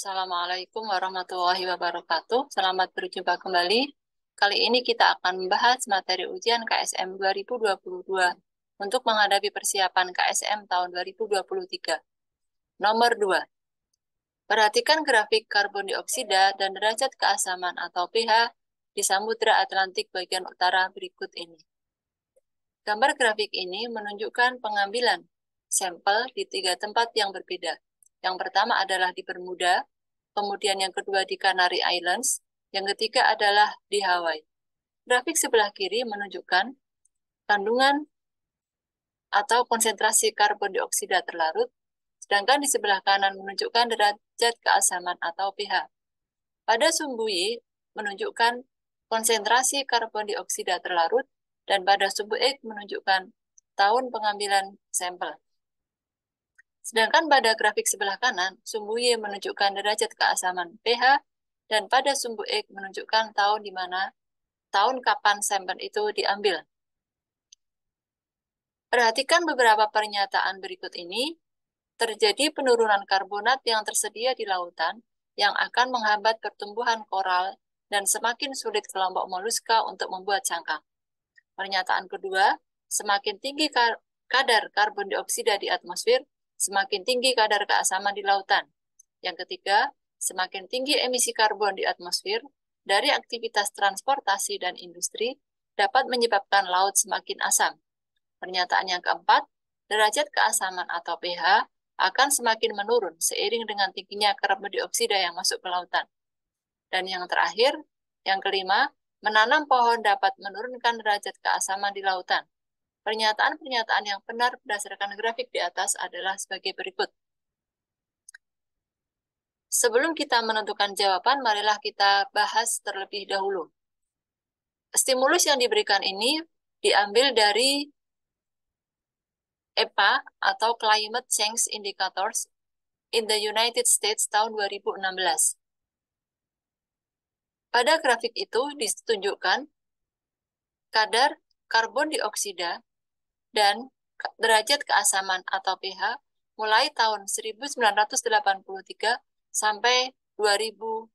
Assalamualaikum warahmatullahi wabarakatuh. Selamat berjumpa kembali. Kali ini kita akan membahas materi ujian KSM 2022 untuk menghadapi persiapan KSM tahun 2023. Nomor 2. Perhatikan grafik karbon dioksida dan derajat keasaman atau pH di Samudra Atlantik bagian utara berikut ini. Gambar grafik ini menunjukkan pengambilan sampel di 3 tempat yang berbeda. Yang pertama adalah di Bermuda, kemudian yang kedua di Canary Islands, yang ketiga adalah di Hawaii. Grafik sebelah kiri menunjukkan kandungan atau konsentrasi karbon dioksida terlarut, sedangkan di sebelah kanan menunjukkan derajat keasaman atau pH. Pada sumbu Y menunjukkan konsentrasi karbon dioksida terlarut, dan pada sumbu X menunjukkan tahun pengambilan sampel. Sedangkan pada grafik sebelah kanan, sumbu Y menunjukkan derajat keasaman pH, dan pada sumbu X menunjukkan tahun kapan sampel itu diambil. Perhatikan beberapa pernyataan berikut ini. Terjadi penurunan karbonat yang tersedia di lautan yang akan menghambat pertumbuhan koral dan semakin sulit kelompok moluska untuk membuat cangkang. Pernyataan kedua, semakin tinggi kadar karbon dioksida di atmosfer, semakin tinggi kadar keasaman di lautan. Yang ketiga, semakin tinggi emisi karbon di atmosfer dari aktivitas transportasi dan industri dapat menyebabkan laut semakin asam. Pernyataan yang keempat, derajat keasaman atau pH akan semakin menurun seiring dengan tingginya karbon dioksida yang masuk ke lautan. Dan yang terakhir, yang kelima, menanam pohon dapat menurunkan derajat keasaman di lautan. Pernyataan-pernyataan yang benar berdasarkan grafik di atas adalah sebagai berikut. Sebelum kita menentukan jawaban, marilah kita bahas terlebih dahulu. Stimulus yang diberikan ini diambil dari EPA atau Climate Change Indicators in the United States tahun 2016. Pada grafik itu ditunjukkan kadar karbon dioksida dan derajat keasaman atau pH mulai tahun 1983 sampai 2015.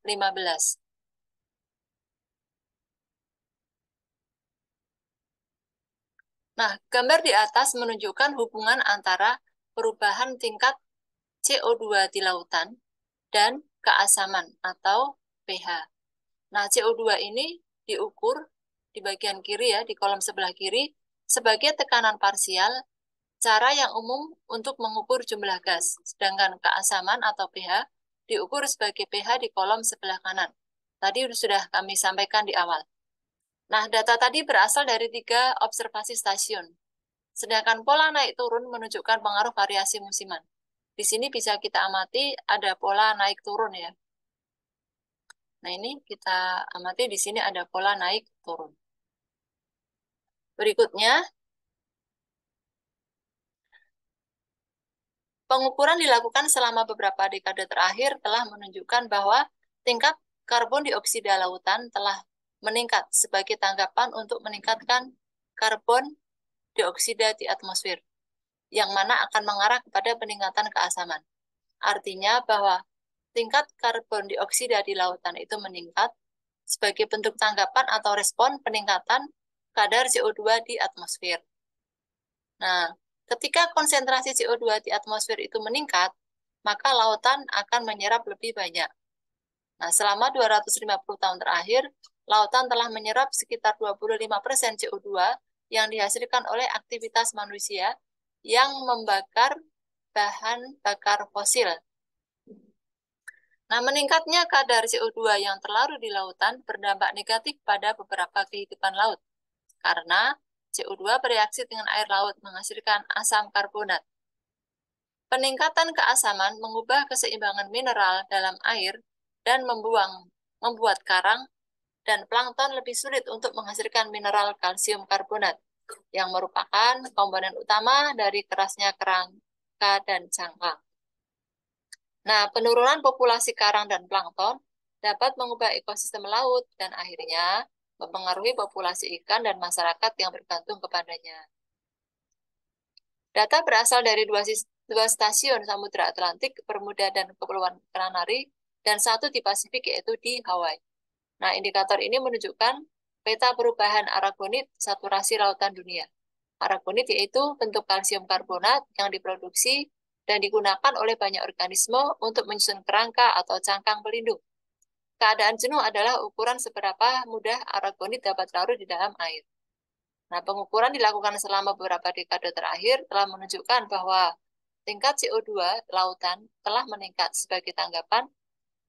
Nah, gambar di atas menunjukkan hubungan antara perubahan tingkat CO2 di lautan dan keasaman atau pH. Nah, CO2 ini diukur di bagian kiri ya, di kolom sebelah kiri, sebagai tekanan parsial, cara yang umum untuk mengukur jumlah gas. Sedangkan keasaman atau pH diukur sebagai pH di kolom sebelah kanan. Tadi sudah kami sampaikan di awal. Nah, data tadi berasal dari 3 observasi stasiun. Sedangkan pola naik turun menunjukkan pengaruh variasi musiman. Di sini bisa kita amati ada pola naik turun ya. Nah, ini kita amati di sini ada pola naik turun. Berikutnya, pengukuran dilakukan selama beberapa dekade terakhir telah menunjukkan bahwa tingkat karbon dioksida lautan telah meningkat sebagai tanggapan untuk meningkatkan karbon dioksida di atmosfer, yang mana akan mengarah kepada peningkatan keasaman. Artinya bahwa tingkat karbon dioksida di lautan itu meningkat sebagai bentuk tanggapan atau respon peningkatan kadar CO2 di atmosfer. Nah, ketika konsentrasi CO2 di atmosfer itu meningkat, maka lautan akan menyerap lebih banyak. Nah, selama 250 tahun terakhir, lautan telah menyerap sekitar 25% CO2 yang dihasilkan oleh aktivitas manusia yang membakar bahan bakar fosil. Nah, meningkatnya kadar CO2 yang terlarut di lautan berdampak negatif pada beberapa kehidupan laut, karena CO2 bereaksi dengan air laut menghasilkan asam karbonat. Peningkatan keasaman mengubah keseimbangan mineral dalam air dan membuat karang dan plankton lebih sulit untuk menghasilkan mineral kalsium karbonat, yang merupakan komponen utama dari kerasnya kerangka dan cangkang. Nah, penurunan populasi karang dan plankton dapat mengubah ekosistem laut dan akhirnya mempengaruhi populasi ikan dan masyarakat yang bergantung kepadanya. Data berasal dari dua stasiun Samudra Atlantik, Bermuda dan Kepulauan Canary, dan satu di Pasifik yaitu di Hawaii. Nah, indikator ini menunjukkan peta perubahan aragonit saturasi lautan dunia. Aragonit yaitu bentuk kalsium karbonat yang diproduksi dan digunakan oleh banyak organisme untuk menyusun kerangka atau cangkang pelindung. Keadaan jenuh adalah ukuran seberapa mudah aragonit dapat larut di dalam air. Nah, pengukuran dilakukan selama beberapa dekade terakhir telah menunjukkan bahwa tingkat CO2 lautan telah meningkat sebagai tanggapan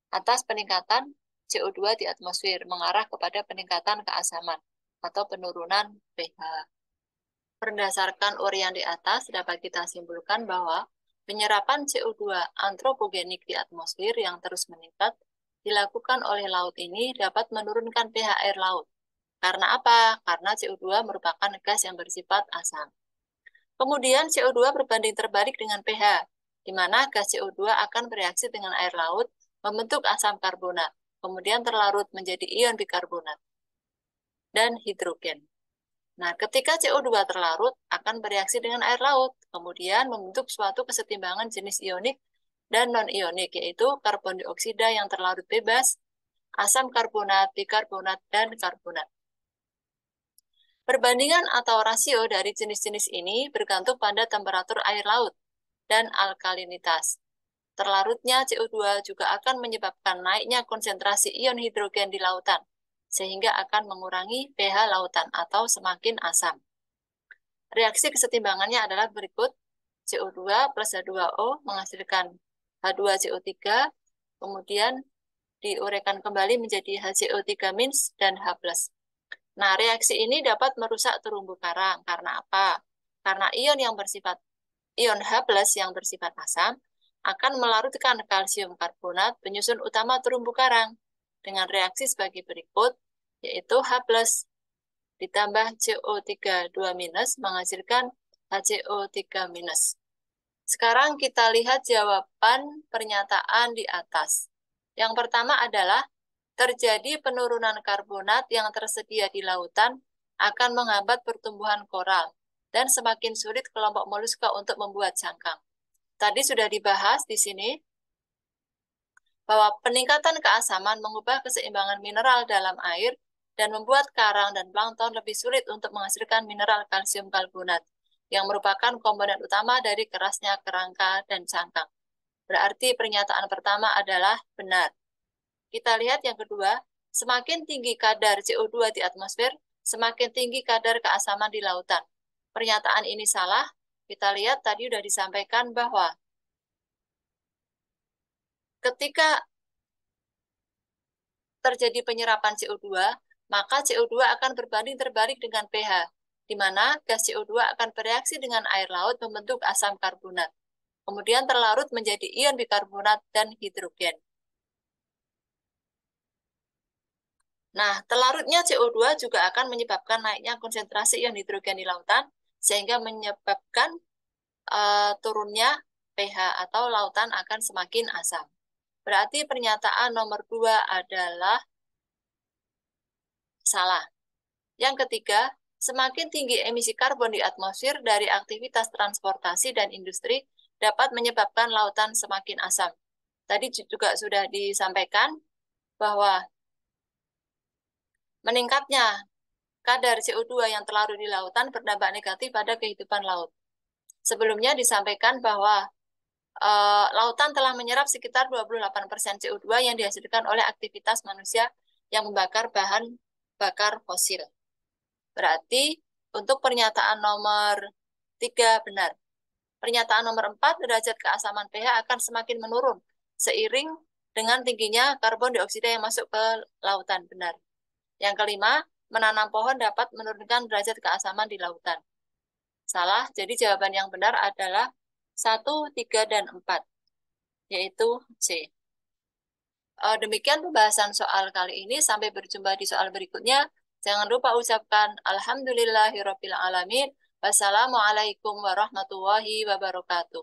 atas peningkatan CO2 di atmosfer mengarah kepada peningkatan keasaman atau penurunan pH. Berdasarkan uraian di atas, dapat kita simpulkan bahwa penyerapan CO2 antropogenik di atmosfer yang terus meningkat dilakukan oleh laut ini dapat menurunkan pH air laut. Karena apa? Karena CO2 merupakan gas yang bersifat asam. Kemudian CO2 berbanding terbalik dengan pH, di mana gas CO2 akan bereaksi dengan air laut membentuk asam karbonat, kemudian terlarut menjadi ion bikarbonat dan hidrogen. Nah, ketika CO2 terlarut akan bereaksi dengan air laut, kemudian membentuk suatu kesetimbangan jenis ionik dan non-ionik, yaitu karbon dioksida yang terlarut bebas, asam karbonat, bikarbonat, dan karbonat. Perbandingan atau rasio dari jenis-jenis ini bergantung pada temperatur air laut dan alkalinitas. Terlarutnya CO2 juga akan menyebabkan naiknya konsentrasi ion hidrogen di lautan, sehingga akan mengurangi pH lautan atau semakin asam. Reaksi kesetimbangannya adalah berikut. CO2 plus H2O menghasilkan H2CO3, kemudian diuraikan kembali menjadi HCO3- dan H+. Nah, reaksi ini dapat merusak terumbu karang. Karena apa? Karena ion H+ yang bersifat asam akan melarutkan kalsium karbonat penyusun utama terumbu karang dengan reaksi sebagai berikut, yaitu H+ ditambah CO3 2- menghasilkan HCO3-. Sekarang kita lihat jawaban pernyataan di atas. Yang pertama adalah terjadi penurunan karbonat yang tersedia di lautan akan menghambat pertumbuhan koral dan semakin sulit kelompok moluska untuk membuat cangkang. Tadi sudah dibahas di sini bahwa peningkatan keasaman mengubah keseimbangan mineral dalam air dan membuat karang dan plankton lebih sulit untuk menghasilkan mineral kalsium karbonat yang merupakan komponen utama dari kerasnya kerangka dan cangkang. Berarti pernyataan pertama adalah benar. Kita lihat yang kedua, semakin tinggi kadar CO2 di atmosfer, semakin tinggi kadar keasaman di lautan. Pernyataan ini salah. Kita lihat tadi sudah disampaikan bahwa ketika terjadi penyerapan CO2, maka CO2 akan berbanding terbalik dengan pH, di mana gas CO2 akan bereaksi dengan air laut membentuk asam karbonat, kemudian terlarut menjadi ion bikarbonat dan hidrogen. Nah, terlarutnya CO2 juga akan menyebabkan naiknya konsentrasi ion hidrogen di lautan, sehingga menyebabkan turunnya pH atau lautan akan semakin asam. Berarti pernyataan nomor 2 adalah salah. Yang ketiga, semakin tinggi emisi karbon di atmosfer dari aktivitas transportasi dan industri dapat menyebabkan lautan semakin asam. Tadi juga sudah disampaikan bahwa meningkatnya kadar CO2 yang terlarut di lautan berdampak negatif pada kehidupan laut. Sebelumnya disampaikan bahwa lautan telah menyerap sekitar 28% CO2 yang dihasilkan oleh aktivitas manusia yang membakar bahan bakar fosil. Berarti untuk pernyataan nomor 3 benar. Pernyataan nomor 4, derajat keasaman pH akan semakin menurun seiring dengan tingginya karbon dioksida yang masuk ke lautan. Benar. Yang kelima, menanam pohon dapat menurunkan derajat keasaman di lautan. Salah, jadi jawaban yang benar adalah 1, 3, dan 4, yaitu C. Demikian pembahasan soal kali ini. Sampai berjumpa di soal berikutnya. Jangan lupa ucapkan Alhamdulillahirrabbilalamin. Wassalamualaikum warahmatullahi wabarakatuh.